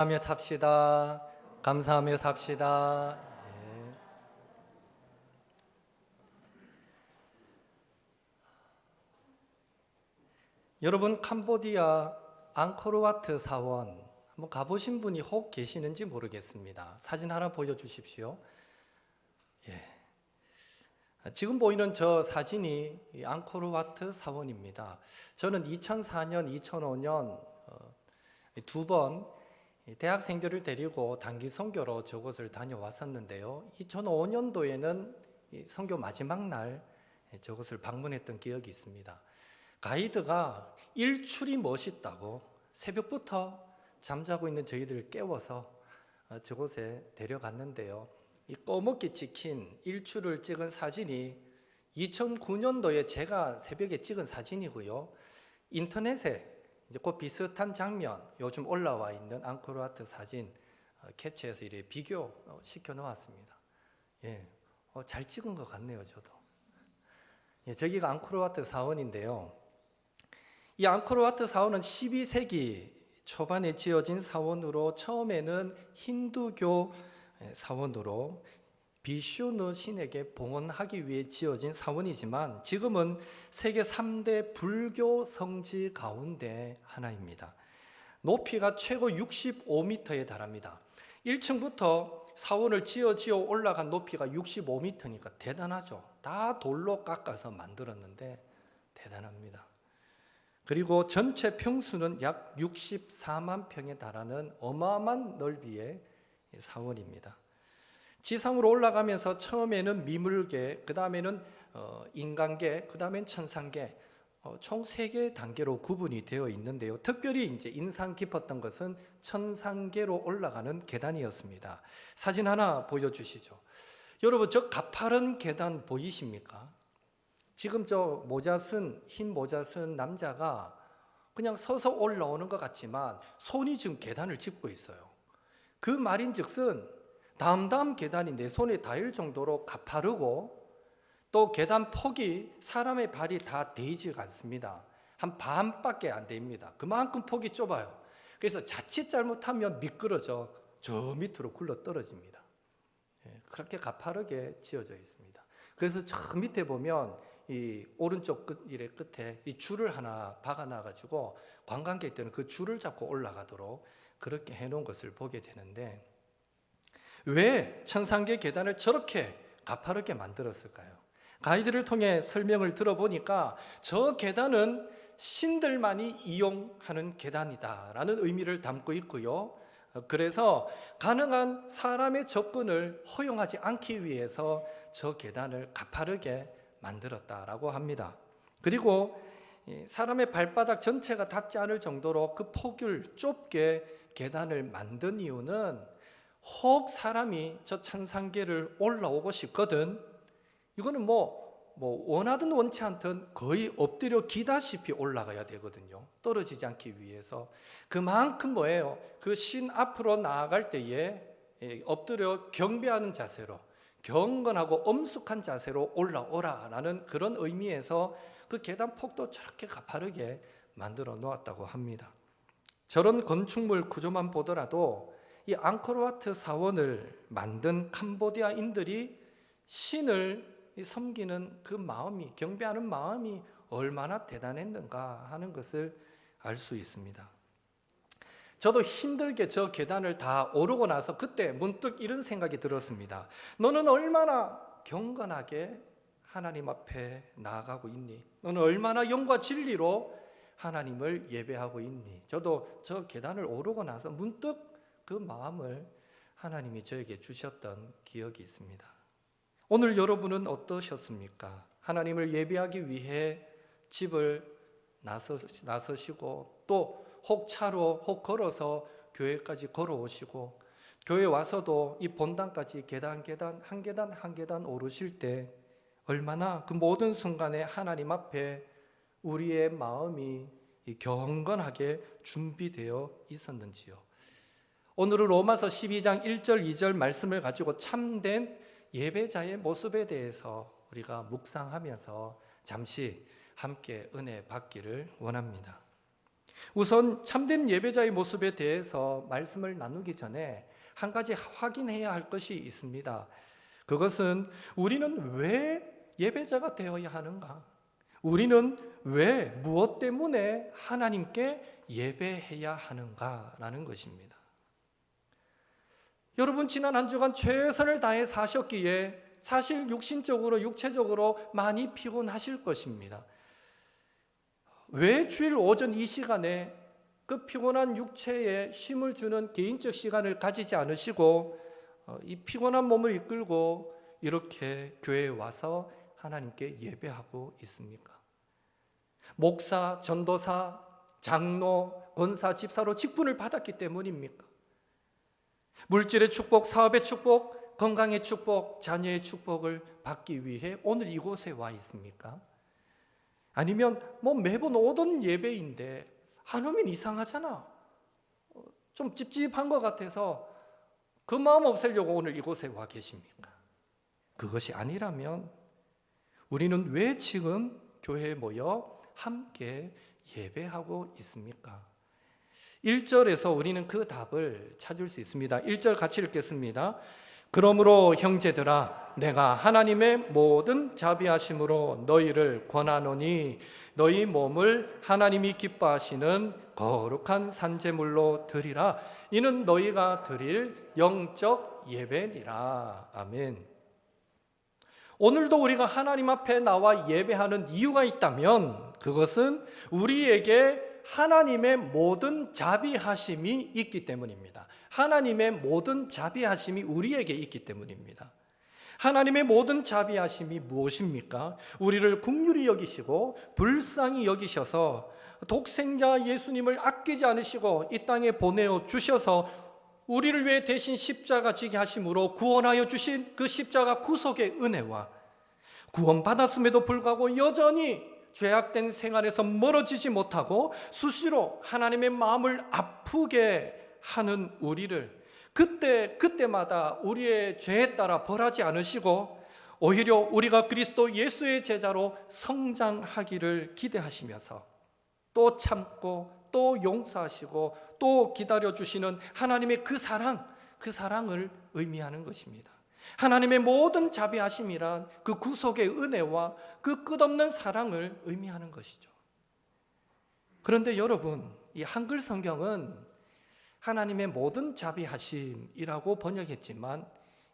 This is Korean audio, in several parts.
감사하며 삽시다. 감사하며 삽시다. 예. 여러분, 캄보디아 앙코르와트 사원 한번 가보신 분이 혹 계시는지 모르겠습니다. 사진 하나 보여주십시오. 예. 지금 보이는 저 사진이 이 앙코르와트 사원입니다. 저는 2004년, 2005년 두 번 대학생들을 데리고 단기 선교로 저곳을 다녀왔었는데요. 2005년도에는 선교 마지막 날 저곳을 방문했던 기억이 있습니다. 가이드가 일출이 멋있다고 새벽부터 잠자고 있는 저희들을 깨워서 저곳에 데려갔는데요. 이 꺼멓게 찍힌 일출을 찍은 사진이 2009년도에 제가 새벽에 찍은 사진이고요. 인터넷에 이제 그 비슷한 장면 요즘 올라와 있는 앙코르와트 사진 캡처해서 이렇게 비교 시켜 놓았습니다. 예, 잘 찍은 것 같네요, 저도. 예, 저기가 앙코르와트 사원인데요. 이 앙코르와트 사원은 12세기 초반에 지어진 사원으로 처음에는 힌두교 사원으로 비슈누 신에게 봉헌하기 위해 지어진 사원이지만 지금은 세계 3대 불교 성지 가운데 하나입니다. 높이가 최고 65m에 달합니다. 1층부터 사원을 지어 올라간 높이가 65m니까 대단하죠. 다 돌로 깎아서 만들었는데 대단합니다. 그리고 전체 평수는 약 64만 평에 달하는 어마어마한 넓이의 사원입니다. 지상으로 올라가면서 처음에는 미물계, 그 다음에는 인간계, 그 다음엔 천상계, 총 3개 단계로 구분이 되어 있는데요. 특별히 이제 인상 깊었던 것은 천상계로 올라가는 계단이었습니다. 사진 하나 보여주시죠. 여러분, 저 가파른 계단 보이십니까? 지금 저 흰 모자 쓴 남자가 그냥 서서 올라오는 것 같지만 손이 지금 계단을 짚고 있어요. 그 말인즉슨 다음 계단이 내 손에 닿을 정도로 가파르고 또 계단 폭이 사람의 발이 다 되지가 않습니다. 한 반밖에 안 됩니다. 그만큼 폭이 좁아요. 그래서 자칫 잘못하면 미끄러져 저 밑으로 굴러 떨어집니다. 그렇게 가파르게 지어져 있습니다. 그래서 저 밑에 보면 이 오른쪽 끝에 이 줄을 하나 박아놔 가지고 관광객들은 그 줄을 잡고 올라가도록 그렇게 해놓은 것을 보게 되는데, 왜 천상계 계단을 저렇게 가파르게 만들었을까요? 가이드를 통해 설명을 들어보니까 저 계단은 신들만이 이용하는 계단이다라는 의미를 담고 있고요. 그래서 가능한 사람의 접근을 허용하지 않기 위해서 저 계단을 가파르게 만들었다라고 합니다. 그리고 사람의 발바닥 전체가 닿지 않을 정도로 그 폭을 좁게 계단을 만든 이유는 혹 사람이 저 천상계를 올라오고 싶거든, 이거는 원하든 원치 않든 거의 엎드려 기다시피 올라가야 되거든요. 떨어지지 않기 위해서. 그만큼 뭐예요? 그 신 앞으로 나아갈 때에 엎드려 경배하는 자세로, 경건하고 엄숙한 자세로 올라오라라는 그런 의미에서 그 계단 폭도 저렇게 가파르게 만들어 놓았다고 합니다. 저런 건축물 구조만 보더라도 이 앙코르와트 사원을 만든 캄보디아인들이 신을 섬기는 그 마음이, 경배하는 마음이 얼마나 대단했는가 하는 것을 알 수 있습니다. 저도 힘들게 저 계단을 다 오르고 나서 그때 문득 이런 생각이 들었습니다. 너는 얼마나 경건하게 하나님 앞에 나아가고 있니? 너는 얼마나 영과 진리로 하나님을 예배하고 있니? 저도 저 계단을 오르고 나서 문득 그 마음을 하나님이 저에게 주셨던 기억이 있습니다. 오늘 여러분은 어떠셨습니까? 하나님을 예배하기 위해 집을 나서시고 또 혹 차로 혹 걸어서 교회까지 걸어오시고 교회 와서도 이 본당까지 한 계단 오르실 때 얼마나 그 모든 순간에 하나님 앞에 우리의 마음이 경건하게 준비되어 있었는지요. 오늘은 로마서 12장 1절 2절 말씀을 가지고 참된 예배자의 모습에 대해서 우리가 묵상하면서 잠시 함께 은혜 받기를 원합니다. 우선 참된 예배자의 모습에 대해서 말씀을 나누기 전에 한 가지 확인해야 할 것이 있습니다. 그것은 우리는 왜 예배자가 되어야 하는가? 우리는 왜, 무엇 때문에 하나님께 예배해야 하는가라는 것입니다. 여러분, 지난 한 주간 최선을 다해 사셨기에 사실 육신적으로, 육체적으로 많이 피곤하실 것입니다. 왜 주일 오전 이 시간에 그 피곤한 육체에 힘을 주는 개인적 시간을 가지지 않으시고 이 피곤한 몸을 이끌고 이렇게 교회에 와서 하나님께 예배하고 있습니까? 목사, 전도사, 장로, 권사, 집사로 직분을 받았기 때문입니까? 물질의 축복, 사업의 축복, 건강의 축복, 자녀의 축복을 받기 위해 오늘 이곳에 와 있습니까? 아니면 매번 오던 예배인데 안 오면 이상하잖아, 좀 찝찝한 것 같아서 그 마음 없애려고 오늘 이곳에 와 계십니까? 그것이 아니라면 우리는 왜 지금 교회에 모여 함께 예배하고 있습니까? 1절에서 우리는 그 답을 찾을 수 있습니다. 1절 같이 읽겠습니다. 그러므로 형제들아, 내가 하나님의 모든 자비하심으로 너희를 권하노니 너희 몸을 하나님이 기뻐하시는 거룩한 산제물로 드리라. 이는 너희가 드릴 영적 예배니라. 아멘. 오늘도 우리가 하나님 앞에 나와 예배하는 이유가 있다면 그것은 우리에게 하나님의 모든 자비하심이 있기 때문입니다. 하나님의 모든 자비하심이 우리에게 있기 때문입니다. 하나님의 모든 자비하심이 무엇입니까? 우리를 긍휼히 여기시고 불쌍히 여기셔서 독생자 예수님을 아끼지 않으시고 이 땅에 보내어 주셔서 우리를 위해 대신 십자가 지게 하심으로 구원하여 주신 그 십자가 구속의 은혜와 구원받았음에도 불구하고 여전히 죄악된 생활에서 멀어지지 못하고 수시로 하나님의 마음을 아프게 하는 우리를 그때마다 우리의 죄에 따라 벌하지 않으시고 오히려 우리가 그리스도 예수의 제자로 성장하기를 기대하시면서 또 참고 또 용서하시고 또 기다려주시는 하나님의 그 사랑을 의미하는 것입니다. 하나님의 모든 자비하심이란 그 구속의 은혜와 그 끝없는 사랑을 의미하는 것이죠. 그런데 여러분, 이 한글 성경은 하나님의 모든 자비하심이라고 번역했지만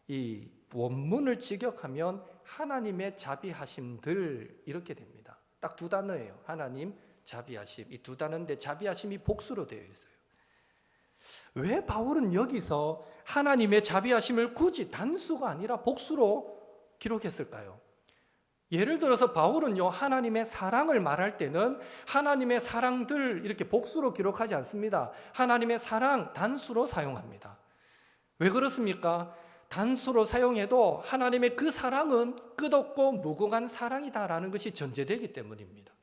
이 원문을 직역하면 하나님의 자비하심들 이렇게 됩니다. 딱 두 단어예요. 하나님, 자비하심. 이 두 단어인데 자비하심이 복수로 되어 있어요. 왜 바울은 여기서 하나님의 자비하심을 굳이 단수가 아니라 복수로 기록했을까요? 예를 들어서 바울은요, 하나님의 사랑을 말할 때는 하나님의 사랑들 이렇게 복수로 기록하지 않습니다. 하나님의 사랑 단수로 사용합니다. 왜 그렇습니까? 단수로 사용해도 하나님의 그 사랑은 끝없고 무궁한 사랑이다라는 것이 전제되기 때문입니다.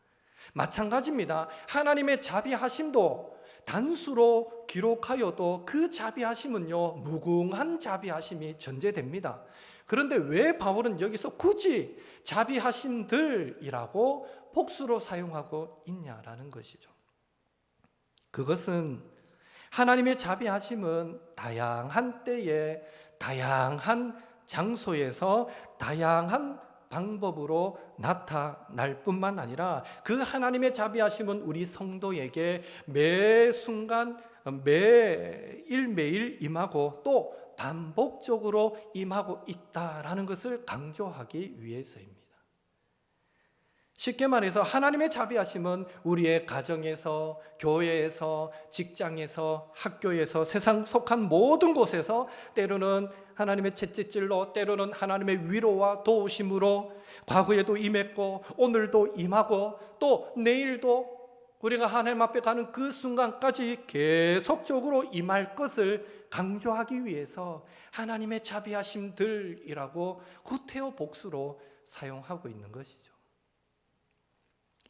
마찬가지입니다. 하나님의 자비하심도 단수로 기록하여도 그 자비하심은요, 무궁한 자비하심이 전제됩니다. 그런데 왜 바울은 여기서 굳이 자비하심들이라고 복수로 사용하고 있냐라는 것이죠. 그것은 하나님의 자비하심은 다양한 때에 다양한 장소에서 다양한 방법으로 나타날 뿐만 아니라 그 하나님의 자비하심은 우리 성도에게 매 순간 매일매일 임하고 또 반복적으로 임하고 있다라는 것을 강조하기 위해서입니다. 쉽게 말해서 하나님의 자비하심은 우리의 가정에서, 교회에서, 직장에서, 학교에서, 세상 속한 모든 곳에서 때로는 하나님의 채찍질로, 때로는 하나님의 위로와 도우심으로 과거에도 임했고 오늘도 임하고 또 내일도 우리가 하나님 앞에 가는 그 순간까지 계속적으로 임할 것을 강조하기 위해서 하나님의 자비하심들이라고 구태여 복수로 사용하고 있는 것이죠.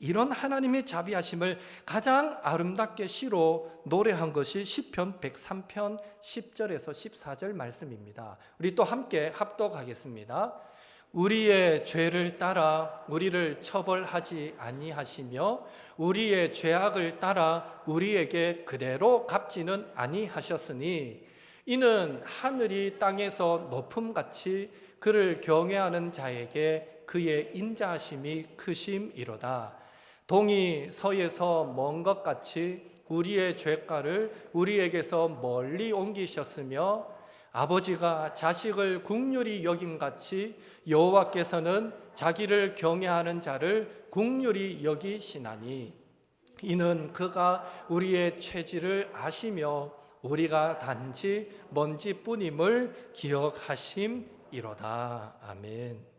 이런 하나님의 자비하심을 가장 아름답게 시로 노래한 것이 시편 103편 10절에서 14절 말씀입니다. 우리 또 함께 합독하겠습니다. 우리의 죄를 따라 우리를 처벌하지 아니하시며 우리의 죄악을 따라 우리에게 그대로 갚지는 아니하셨으니 이는 하늘이 땅에서 높음같이 그를 경외하는 자에게 그의 인자하심이 크심이로다. 동이 서에서 먼 것 같이 우리의 죄가를 우리에게서 멀리 옮기셨으며 아버지가 자식을 긍휼히 여김같이 여호와께서는 자기를 경외하는 자를 긍휼히 여기시나니 이는 그가 우리의 체질을 아시며 우리가 단지 먼지뿐임을 기억하심이로다. 아멘.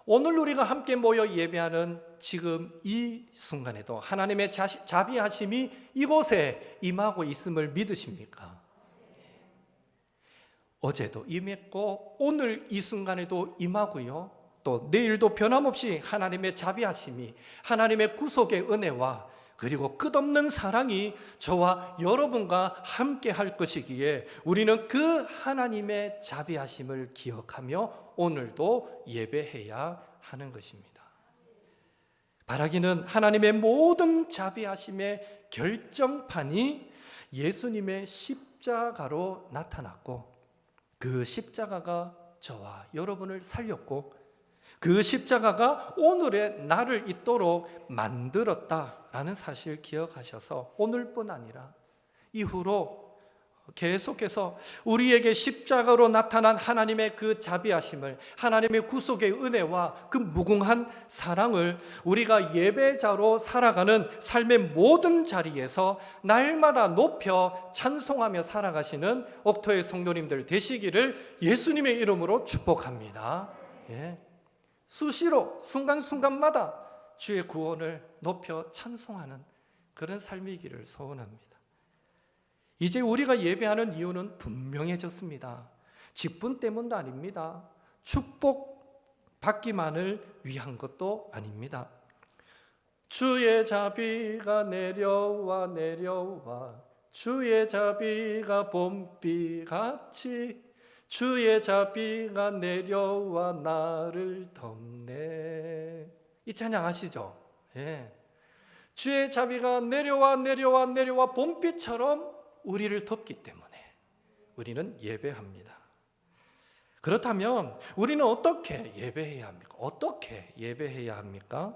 오늘 우리가 함께 모여 예배하는 지금 이 순간에도 하나님의 자비하심이 이곳에 임하고 있음을 믿으십니까? 어제도 임했고 오늘 이 순간에도 임하고요. 또 내일도 변함없이 하나님의 자비하심이, 하나님의 구속의 은혜와 그리고 끝없는 사랑이 저와 여러분과 함께 할 것이기에 우리는 그 하나님의 자비하심을 기억하며 오늘도 예배해야 하는 것입니다. 바라기는 하나님의 모든 자비하심의 결정판이 예수님의 십자가로 나타났고 그 십자가가 저와 여러분을 살렸고 그 십자가가 오늘의 나를 있도록 만들었다라는 사실 기억하셔서 오늘뿐 아니라 이후로 계속해서 우리에게 십자가로 나타난 하나님의 그 자비하심을, 하나님의 구속의 은혜와 그 무궁한 사랑을 우리가 예배자로 살아가는 삶의 모든 자리에서 날마다 높여 찬송하며 살아가시는 옥토의 성도님들 되시기를 예수님의 이름으로 축복합니다. 수시로 순간순간마다 주의 구원을 높여 찬송하는 그런 삶이기를 소원합니다. 이제 우리가 예배하는 이유는 분명해졌습니다. 직분 때문도 아닙니다. 축복 받기만을 위한 것도 아닙니다. 주의 자비가 내려와 내려와 주의 자비가 봄비같이 주의 자비가 내려와 나를 덮네. 이 찬양 아시죠? 주의 자비가 내려와 내려와 내려와 봄비처럼 우리를 덮기 때문에 우리는 예배합니다. 그렇다면 우리는 어떻게 예배해야 합니까? 어떻게 예배해야 합니까?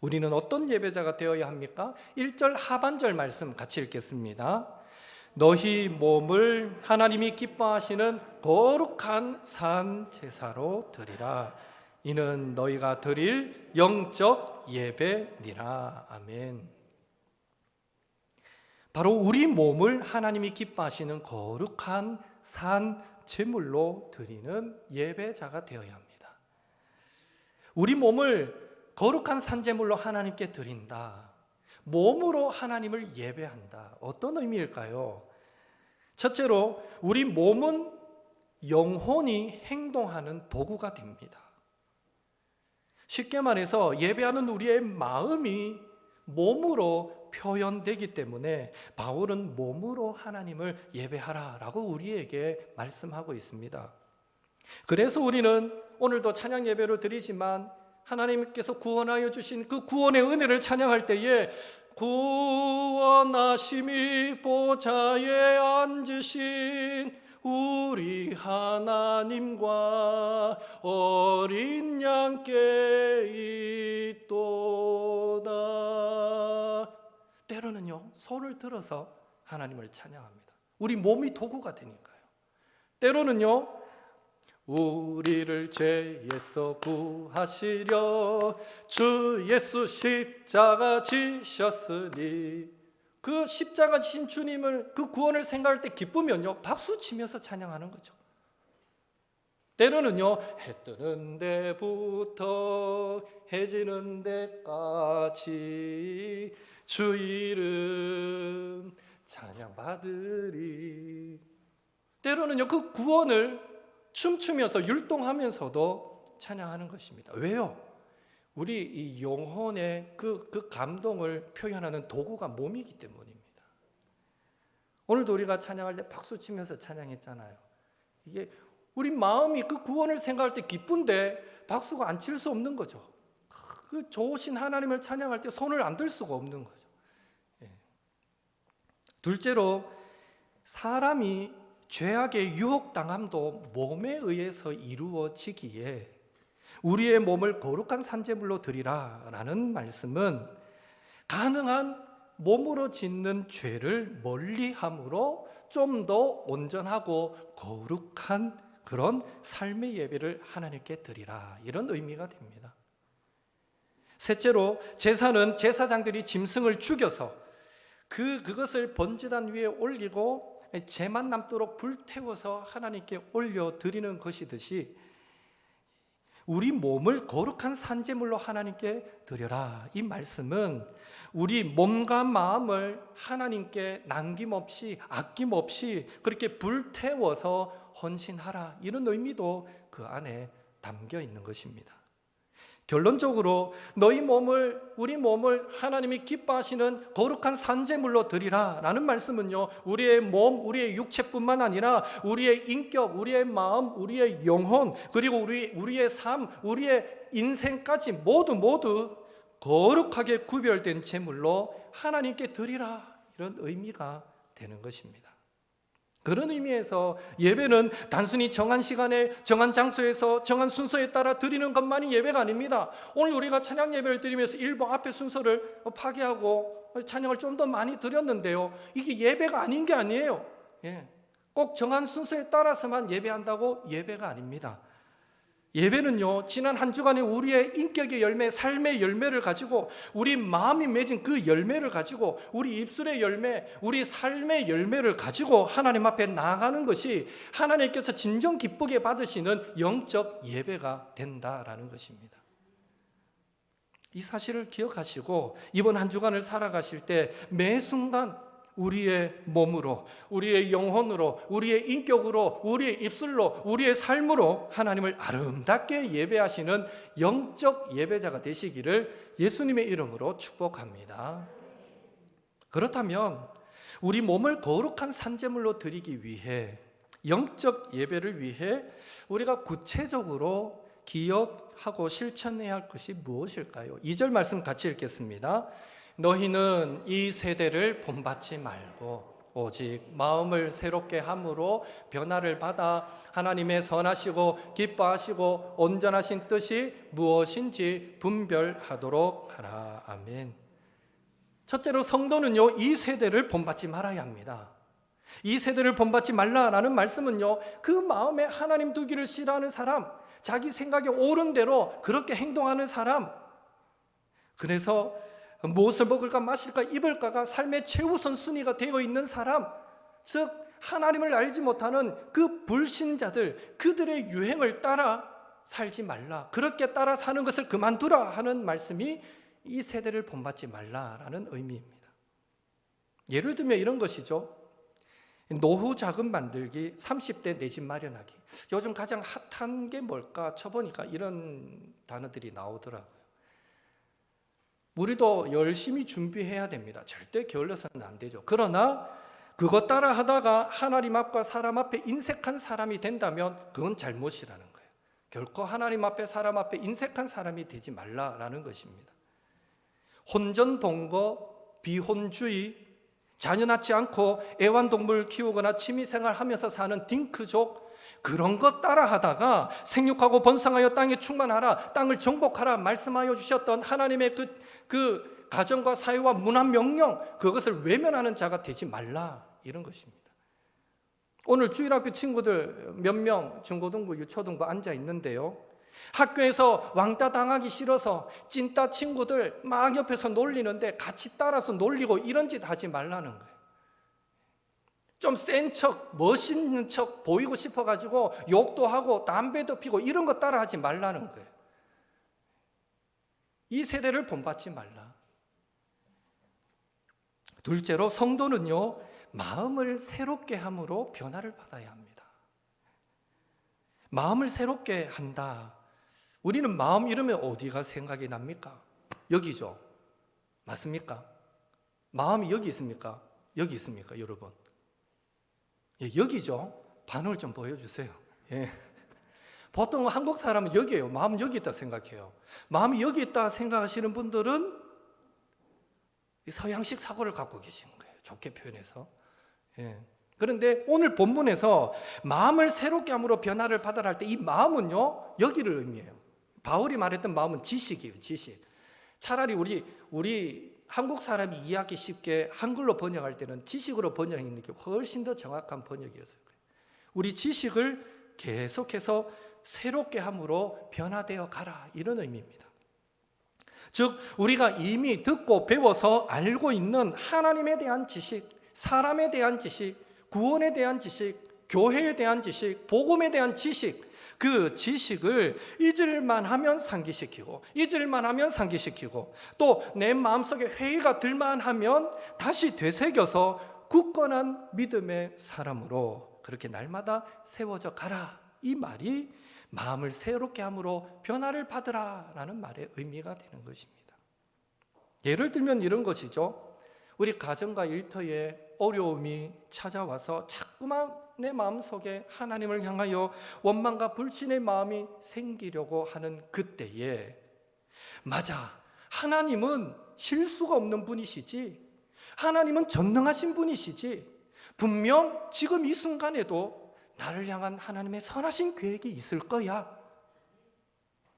우리는 어떤 예배자가 되어야 합니까? 1절 하반절 말씀 같이 읽겠습니다. 너희 몸을 하나님이 기뻐하시는 거룩한 산 제사로 드리라. 이는 너희가 드릴 영적 예배니라. 아멘. 바로 우리 몸을 하나님이 기뻐하시는 거룩한 산 제물로 드리는 예배자가 되어야 합니다. 우리 몸을 거룩한 산 제물로 하나님께 드린다. 몸으로 하나님을 예배한다. 어떤 의미일까요? 첫째로 우리 몸은 영혼이 행동하는 도구가 됩니다. 쉽게 말해서 예배하는 우리의 마음이 몸으로 표현되기 때문에 바울은 몸으로 하나님을 예배하라라고 우리에게 말씀하고 있습니다. 그래서 우리는 오늘도 찬양 예배를 드리지만 하나님께서 구원하여 주신 그 구원의 은혜를 찬양할 때에 구원하심이 보좌에 앉으신 우리 하나님과 어린 양께 있도다. 때로는요, 손을 들어서 하나님을 찬양합니다. 우리 몸이 도구가 되니까요. 때로는요, 우리를 죄에서 구하시려 주 예수 십자가 지셨으니, 그 십자가 지신 주님을, 그 구원을 생각할 때 기쁘면요, 박수 치면서 찬양하는 거죠. 때로는요, 해 뜨는 데부터 해 지는 데까지 주 이름 찬양받으리. 때로는요, 그 구원을 춤추면서 율동하면서도 찬양하는 것입니다. 왜요? 우리 이 영혼의 그 감동을 표현하는 도구가 몸이기 때문입니다. 오늘도 우리가 찬양할 때 박수 치면서 찬양했잖아요. 이게 우리 마음이 그 구원을 생각할 때 기쁜데 박수가 안 칠 수 없는 거죠. 그 좋으신 하나님을 찬양할 때 손을 안 들 수가 없는 거죠. 둘째로, 사람이 죄악에 유혹당함도 몸에 의해서 이루어지기에 우리의 몸을 거룩한 산제물로 드리라 라는 말씀은 가능한 몸으로 짓는 죄를 멀리함으로 좀 더 온전하고 거룩한 그런 삶의 예배를 하나님께 드리라, 이런 의미가 됩니다. 셋째로, 제사는 제사장들이 짐승을 죽여서 그것을 번제단 위에 올리고 재만 남도록 불태워서 하나님께 올려드리는 것이듯이 우리 몸을 거룩한 산제물로 하나님께 드려라, 이 말씀은 우리 몸과 마음을 하나님께 남김없이 아낌없이 그렇게 불태워서 헌신하라, 이런 의미도 그 안에 담겨 있는 것입니다. 결론적으로 우리 몸을 하나님이 기뻐하시는 거룩한 산제물로 드리라 라는 말씀은요, 우리의 몸, 우리의 육체뿐만 아니라 우리의 인격, 우리의 마음, 우리의 영혼, 그리고 우리의 삶, 우리의 인생까지 모두 거룩하게 구별된 제물로 하나님께 드리라, 이런 의미가 되는 것입니다. 그런 의미에서 예배는 단순히 정한 시간에 정한 장소에서 정한 순서에 따라 드리는 것만이 예배가 아닙니다. 오늘 우리가 찬양 예배를 드리면서 일부 앞에 순서를 파괴하고 찬양을 좀 더 많이 드렸는데요, 이게 예배가 아닌 게 아니에요. 꼭 정한 순서에 따라서만 예배한다고 예배가 아닙니다. 예배는요, 지난 한 주간의 우리의 인격의 열매, 삶의 열매를 가지고 우리 마음이 맺은 그 열매를 가지고 우리 입술의 열매, 우리 삶의 열매를 가지고 하나님 앞에 나아가는 것이 하나님께서 진정 기쁘게 받으시는 영적 예배가 된다라는 것입니다. 이 사실을 기억하시고 이번 한 주간을 살아가실 때 매 순간 우리의 몸으로, 우리의 영혼으로, 우리의 인격으로, 우리의 입술로, 우리의 삶으로 하나님을 아름답게 예배하시는 영적 예배자가 되시기를 예수님의 이름으로 축복합니다. 그렇다면 우리 몸을 거룩한 산제물로 드리기 위해, 영적 예배를 위해 우리가 구체적으로 기억하고 실천해야 할 것이 무엇일까요? 2절 말씀 같이 읽겠습니다. 너희는 이 세대를 본받지 말고 오직 마음을 새롭게 함으로 변화를 받아 하나님의 선하시고 기뻐하시고 온전하신 뜻이 무엇인지 분별하도록 하라. 아멘. 첫째로, 성도는요, 이 세대를 본받지 말아야 합니다. 이 세대를 본받지 말라라는 말씀은요, 그 마음에 하나님 두기를 싫어하는 사람, 자기 생각에 옳은 대로 그렇게 행동하는 사람, 그래서 무엇을 먹을까 마실까 입을까가 삶의 최우선 순위가 되어 있는 사람, 즉 하나님을 알지 못하는 그 불신자들, 그들의 유행을 따라 살지 말라, 그렇게 따라 사는 것을 그만두라 하는 말씀이 이 세대를 본받지 말라라는 의미입니다. 예를 들면 이런 것이죠. 노후 자금 만들기, 30대 내 집 마련하기. 요즘 가장 핫한 게 뭘까 쳐보니까 이런 단어들이 나오더라고요. 우리도 열심히 준비해야 됩니다. 절대 게을러서는 안 되죠. 그러나 그것 따라 하다가 하나님 앞과 사람 앞에 인색한 사람이 된다면 그건 잘못이라는 거예요. 결코 하나님 앞에 사람 앞에 인색한 사람이 되지 말라라는 것입니다. 혼전동거, 비혼주의, 자녀 낳지 않고 애완동물 키우거나 취미생활하면서 사는 딩크족, 그런 것 따라하다가 생육하고 번성하여 땅에 충만하라, 땅을 정복하라 말씀하여 주셨던 하나님의 그 가정과 사회와 문화 명령, 그것을 외면하는 자가 되지 말라, 이런 것입니다. 오늘 주일학교 친구들 몇 명 중고등부, 유초등부 앉아 있는데요, 학교에서 왕따 당하기 싫어서 찐따 친구들 막 옆에서 놀리는데 같이 따라서 놀리고 이런 짓 하지 말라는 거예요. 좀 센 척, 멋있는 척 보이고 싶어가지고 욕도 하고 담배도 피고 이런 거 따라 하지 말라는 거예요. 이 세대를 본받지 말라. 둘째로, 성도는요, 마음을 새롭게 함으로 변화를 받아야 합니다. 마음을 새롭게 한다. 우리는 마음 이러면 어디가 생각이 납니까? 여기죠. 맞습니까? 마음이 여기 있습니까? 여기 있습니까, 여러분? 예, 여기죠. 반응을 좀 보여주세요. 예. 보통 한국 사람은 여기에요. 마음은 여기 있다 생각해요. 마음이 여기 있다 생각하시는 분들은 이 서양식 사고를 갖고 계시는 거예요. 좋게 표현해서. 예. 그런데 오늘 본문에서 마음을 새롭게 함으로 변화를 받아라 할 때 이 마음은요, 여기를 의미해요. 바울이 말했던 마음은 지식이에요, 지식. 차라리 우리 한국 사람이 이해하기 쉽게 한글로 번역할 때는 지식으로 번역하는 게 훨씬 더 정확한 번역이었을 거예요. 우리 지식을 계속해서 새롭게 함으로 변화되어 가라, 이런 의미입니다. 즉 우리가 이미 듣고 배워서 알고 있는 하나님에 대한 지식, 사람에 대한 지식, 구원에 대한 지식, 교회에 대한 지식, 복음에 대한 지식, 그 지식을 잊을만 하면 상기시키고, 잊을만 하면 상기시키고, 또 내 마음속에 회의가 들만 하면 다시 되새겨서 굳건한 믿음의 사람으로 그렇게 날마다 세워져 가라, 이 말이 마음을 새롭게 함으로 변화를 받으라 라는 말의 의미가 되는 것입니다. 예를 들면 이런 것이죠. 우리 가정과 일터에 어려움이 찾아와서 자꾸만 내 마음속에 하나님을 향하여 원망과 불신의 마음이 생기려고 하는 그때에, 맞아, 하나님은 실수가 없는 분이시지, 하나님은 전능하신 분이시지, 분명 지금 이 순간에도 나를 향한 하나님의 선하신 계획이 있을 거야.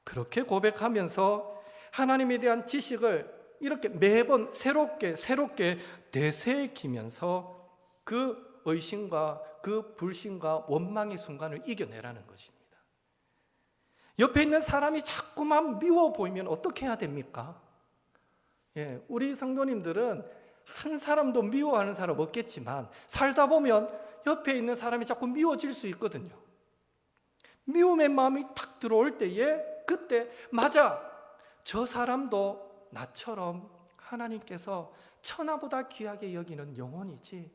그렇게 고백하면서 하나님에 대한 지식을 이렇게 매번 새롭게 되새기면서 그 의심과 그 불신과 원망의 순간을 이겨내라는 것입니다. 옆에 있는 사람이 자꾸만 미워 보이면 어떻게 해야 됩니까? 예, 우리 성도님들은 한 사람도 미워하는 사람 없겠지만 살다 보면 옆에 있는 사람이 자꾸 미워질 수 있거든요. 미움의 마음이 탁 들어올 때에 그때 맞아, 저 사람도 나처럼 하나님께서 천하보다 귀하게 여기는 영혼이지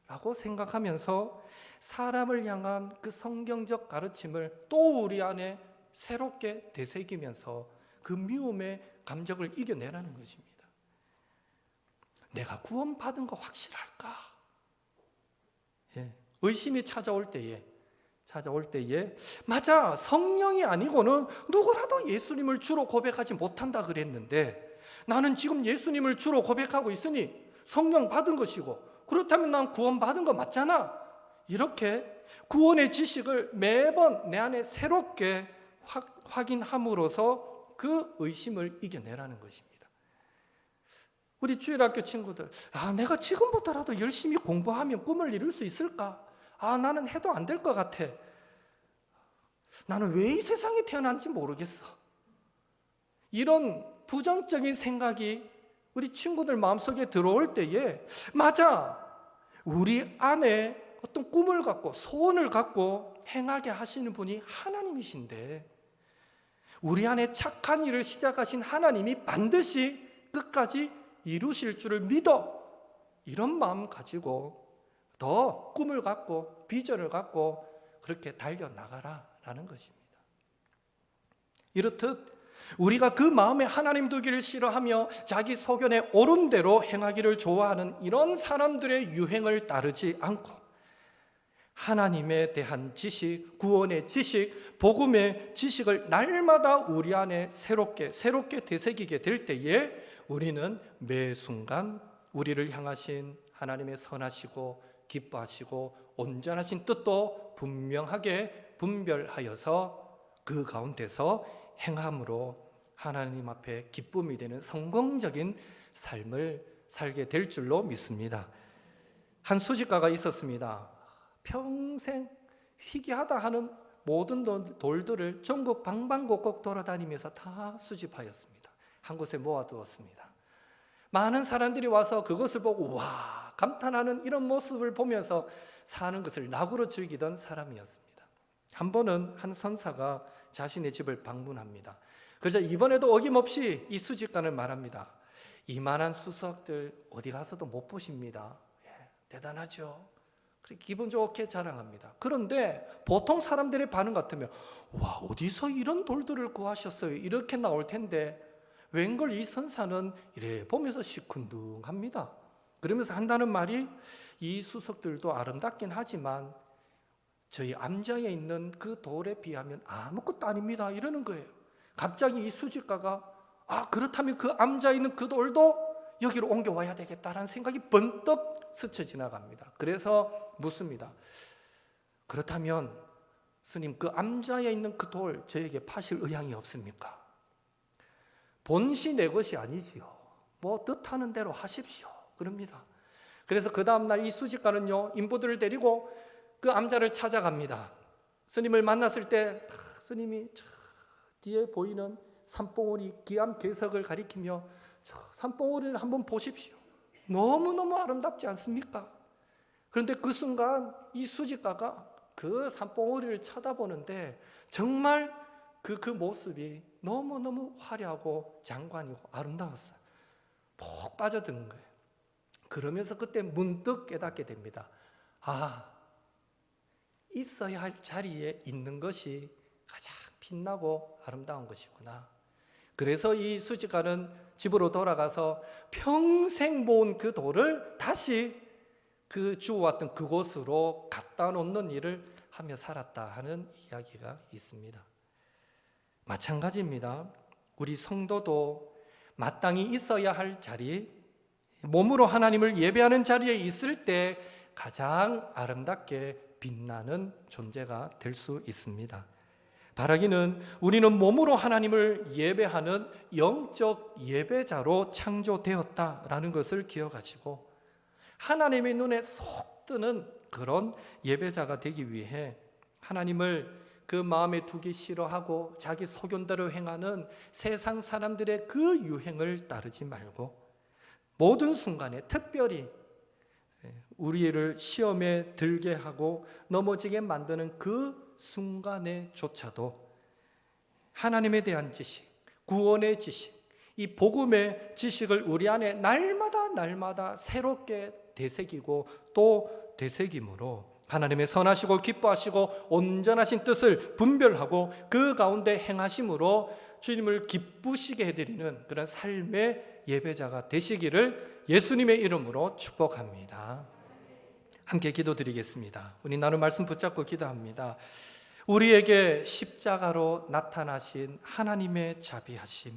라고 생각하면서 사람을 향한 그 성경적 가르침을 또 우리 안에 새롭게 되새기면서 그 미움의 감정을 이겨내라는 것입니다. 내가 구원받은 거 확실할까? 예, 의심이 찾아올 때에 맞아, 성령이 아니고는 누구라도 예수님을 주로 고백하지 못한다 그랬는데 나는 지금 예수님을 주로 고백하고 있으니 성령 받은 것이고, 그렇다면 난 구원 받은 거 맞잖아. 이렇게 구원의 지식을 매번 내 안에 새롭게 확인함으로써 그 의심을 이겨내라는 것입니다. 우리 주일학교 친구들, 내가 지금부터라도 열심히 공부하면 꿈을 이룰 수 있을까? 나는 해도 안 될 것 같아. 나는 왜 이 세상에 태어난지 모르겠어. 이런 부정적인 생각이 우리 친구들 마음속에 들어올 때에 맞아, 우리 안에 어떤 꿈을 갖고 소원을 갖고 행하게 하시는 분이 하나님이신데, 우리 안에 착한 일을 시작하신 하나님이 반드시 끝까지 이루실 줄을 믿어, 이런 마음 가지고 더 꿈을 갖고 비전을 갖고 그렇게 달려나가라라는 것입니다. 이렇듯 우리가 그 마음에 하나님 두기를 싫어하며 자기 소견에 옳은 대로 행하기를 좋아하는 이런 사람들의 유행을 따르지 않고 하나님에 대한 지식, 구원의 지식, 복음의 지식을 날마다 우리 안에 새롭게 되새기게 될 때에 우리는 매 순간 우리를 향하신 하나님의 선하시고 기뻐하시고 온전하신 뜻도 분명하게 분별하여서 그 가운데서 행함으로 하나님 앞에 기쁨이 되는 성공적인 삶을 살게 될 줄로 믿습니다. 한 수집가가 있었습니다. 평생 희귀하다 하는 모든 돌들을 전국 방방곡곡 돌아다니면서 다 수집하였습니다. 한 곳에 모아두었습니다. 많은 사람들이 와서 그것을 보고 와, 감탄하는 이런 모습을 보면서 사는 것을 낙으로 즐기던 사람이었습니다. 한 번은 한 선사가 자신의 집을 방문합니다. 그러자 이번에도 어김없이 이 수집가는 말합니다. 이만한 수석들 어디 가서도 못 보십니다. 대단하죠. 기분 좋게 자랑합니다. 그런데 보통 사람들의 반응 같으면 와, 어디서 이런 돌들을 구하셨어요? 이렇게 나올 텐데 웬걸 이 선사는 이래 보면서 시큰둥합니다. 그러면서 한다는 말이 이 수석들도 아름답긴 하지만 저희 암자에 있는 그 돌에 비하면 아무것도 아닙니다 이러는 거예요. 갑자기 이 수집가가 그렇다면 그 암자에 있는 그 돌도 여기로 옮겨와야 되겠다라는 생각이 번뜩 스쳐 지나갑니다. 그래서 묻습니다. 그렇다면 스님, 그 암자에 있는 그 돌 저에게 파실 의향이 없습니까? 본시 내 것이 아니지요. 뭐 뜻하는 대로 하십시오. 그럽니다. 그래서 그 다음날 이 수집가는요, 인부들을 데리고 그 암자를 찾아갑니다. 스님을 만났을 때 스님이 저 뒤에 보이는 산봉우리 기암 개석을 가리키며 저 산봉우리를 한번 보십시오. 너무너무 아름답지 않습니까? 그런데 그 순간 이 수집가가 그 산봉우리를 쳐다보는데 정말 그 모습이 너무너무 화려하고 장관이고 아름다웠어요. 푹 빠져드는 거예요. 그러면서 그때 문득 깨닫게 됩니다. 있어야 할 자리에 있는 것이 가장 빛나고 아름다운 것이구나. 그래서 이 수집가는 집으로 돌아가서 평생 모은 그 돌을 다시 그 주워왔던 그곳으로 갖다 놓는 일을 하며 살았다 하는 이야기가 있습니다. 마찬가지입니다. 우리 성도도 마땅히 있어야 할 자리, 몸으로 하나님을 예배하는 자리에 있을 때 가장 아름답게 빛나는 존재가 될 수 있습니다. 바라기는 우리는 몸으로 하나님을 예배하는 영적 예배자로 창조되었다라는 것을 기억하시고 하나님의 눈에 쏙 뜨는 그런 예배자가 되기 위해 하나님을 그 마음에 두기 싫어하고 자기 소견대로 행하는 세상 사람들의 그 유행을 따르지 말고 모든 순간에 특별히 우리를 시험에 들게 하고 넘어지게 만드는 그 순간에조차도 하나님에 대한 지식, 구원의 지식, 이 복음의 지식을 우리 안에 날마다 새롭게 되새기고 또 되새김으로 하나님의 선하시고 기뻐하시고 온전하신 뜻을 분별하고 그 가운데 행하심으로 주님을 기쁘시게 해드리는 그런 삶의 예배자가 되시기를 예수님의 이름으로 축복합니다. 함께 기도드리겠습니다. 우리 나눌 말씀 붙잡고 기도합니다. 우리에게 십자가로 나타나신 하나님의 자비하심,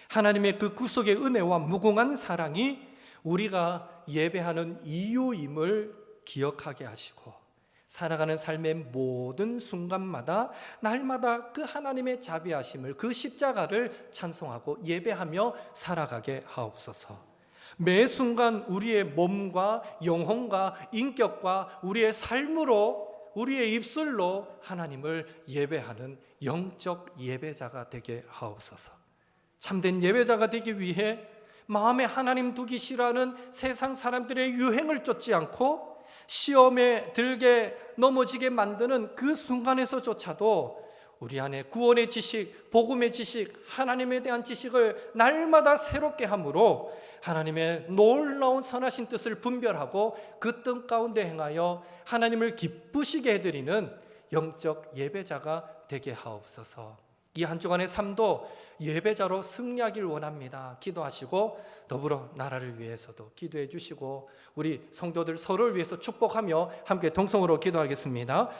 하나님의 그 구속의 은혜와 무궁한 사랑이 우리가 예배하는 이유임을 기억하게 하시고 살아가는 삶의 모든 순간마다 날마다 그 하나님의 자비하심을, 그 십자가를 찬송하고 예배하며 살아가게 하옵소서. 매 순간 우리의 몸과 영혼과 인격과 우리의 삶으로, 우리의 입술로 하나님을 예배하는 영적 예배자가 되게 하옵소서. 참된 예배자가 되기 위해 마음에 하나님 두기 싫어하는 세상 사람들의 유행을 쫓지 않고 시험에 들게 넘어지게 만드는 그 순간에서조차도 우리 안에 구원의 지식, 복음의 지식, 하나님에 대한 지식을 날마다 새롭게 함으로 하나님의 놀라운 선하신 뜻을 분별하고 그 뜻 가운데 행하여 하나님을 기쁘시게 해드리는 영적 예배자가 되게 하옵소서. 이 한 주간의 삶도 예배자로 승리하길 원합니다. 기도하시고 더불어 나라를 위해서도 기도해 주시고 우리 성도들 서로를 위해서 축복하며 함께 동성으로 기도하겠습니다.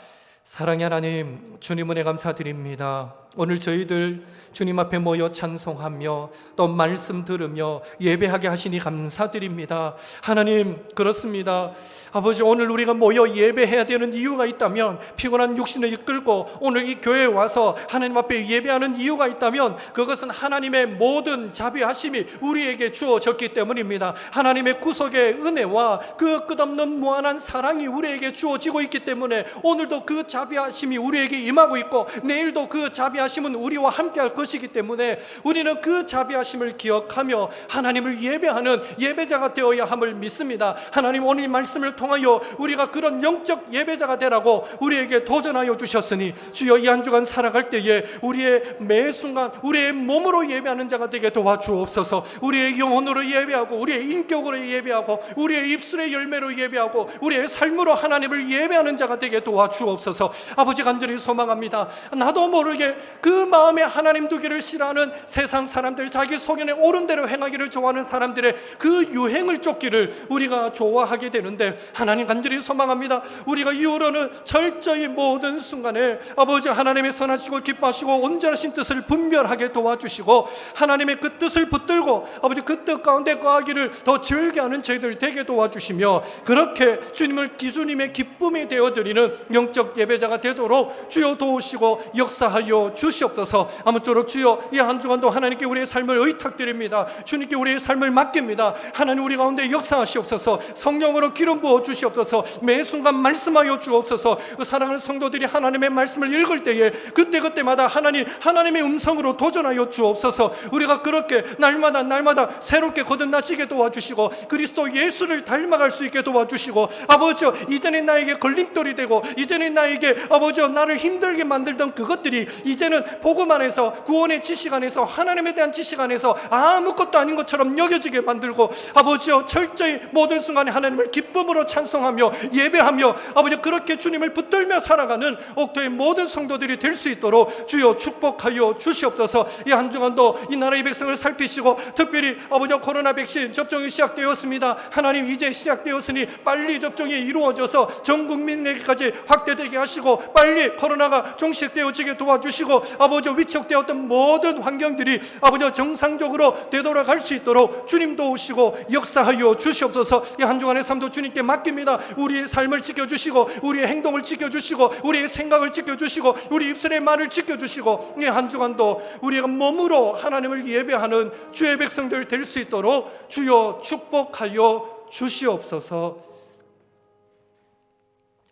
사랑의 하나님, 주님 은혜 감사드립니다. 오늘 저희들 주님 앞에 모여 찬송하며 또 말씀 들으며 예배하게 하시니 감사드립니다. 하나님, 그렇습니다. 아버지, 오늘 우리가 모여 예배해야 되는 이유가 있다면, 피곤한 육신을 이끌고 오늘 이 교회에 와서 하나님 앞에 예배하는 이유가 있다면 그것은 하나님의 모든 자비하심이 우리에게 주어졌기 때문입니다. 하나님의 구속의 은혜와 그 끝없는 무한한 사랑이 우리에게 주어지고 있기 때문에 오늘도 그 자비하심이 우리에게 임하고 있고 내일도 그 자비하심은 우리와 함께할 것이기 때문에 우리는 그 자비하심을 기억하며 하나님을 예배하는 예배자가 되어야 함을 믿습니다. 하나님, 오늘 이 말씀을 통하여 우리가 그런 영적 예배자가 되라고 우리에게 도전하여 주셨으니 주여, 이 한 주간 살아갈 때에 우리의 매 순간 우리의 몸으로 예배하는 자가 되게 도와주옵소서. 우리의 영혼으로 예배하고 우리의 인격으로 예배하고 우리의 입술의 열매로 예배하고 우리의 삶으로 하나님을 예배하는 자가 되게 도와주옵소서. 아버지, 간절히 소망합니다. 나도 모르게 그 마음에 하나님 두기를 싫어하는 세상 사람들, 자기 소견에 옳은 대로 행하기를 좋아하는 사람들의 그 유행을 쫓기를 우리가 좋아하게 되는데, 하나님 간절히 소망합니다. 우리가 이후로는 철저히 모든 순간에 아버지 하나님의 선하시고 기뻐하시고 온전하신 뜻을 분별하게 도와주시고, 하나님의 그 뜻을 붙들고 아버지 그 뜻 가운데 거하기를 더 즐겨하는 저희들 되게 도와주시며, 그렇게 주님의 기쁨이 되어드리는 영적 예배자가 되도록 주여 도우시고 역사하여 주시옵소서. 아무쪼록 주여 이 한 주간도 하나님께 우리의 삶을 의탁드립니다. 주님께 우리의 삶을 맡깁니다. 하나님 우리 가운데 역사하시옵소서. 성령으로 기름 부어 주시옵소서. 매 순간 말씀하여 주옵소서. 그 사랑하는 성도들이 하나님의 말씀을 읽을 때에 그때마다 하나님의 음성으로 도전하여 주옵소서. 우리가 그렇게 날마다 새롭게 거듭나시게 도와주시고 그리스도 예수를 닮아갈 수 있게 도와주시고, 아버지 이전에 나에게 걸림돌이 되고 이전에 나에게 아버지 나를 힘들게 만들던 그것들이 이제는 복음 안에서, 구원의 지식 안에서, 하나님에 대한 지식 안에서 아무것도 아닌 것처럼 여겨지게 만들고, 아버지여 철저히 모든 순간에 하나님을 기쁨으로 찬송하며 예배하며 아버지 그렇게 주님을 붙들며 살아가는 옥토의 모든 성도들이 될 수 있도록 주여 축복하여 주시옵소서. 이 한 주간도 이 나라의 백성을 살피시고, 특별히 아버지 코로나 백신 접종이 시작되었습니다. 하나님 이제 시작되었으니 빨리 접종이 이루어져서 전 국민에게까지 확대되게 하시고, 빨리 코로나가 종식되어지게 도와주시고, 아버지 위축되었던 모든 환경들이 아버지 정상적으로 되돌아갈 수 있도록 주님 도우시고 역사하여 주시옵소서. 이 한 주간의 삶도 주님께 맡깁니다. 우리의 삶을 지켜주시고 우리의 행동을 지켜주시고 우리의 생각을 지켜주시고 우리 입술의 말을 지켜주시고, 이 한 주간도 우리가 몸으로 하나님을 예배하는 주의 백성들 될 수 있도록 주여 축복하여 주시옵소서.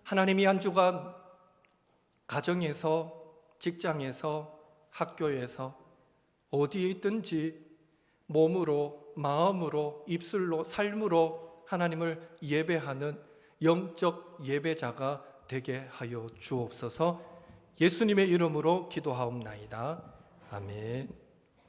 하나님 이 한 주간 가정에서, 직장에서, 학교에서 어디에 있든지 몸으로, 마음으로, 입술로, 삶으로 하나님을 예배하는 영적 예배자가 되게 하여 주옵소서. 예수님의 이름으로 기도하옵나이다. 아멘.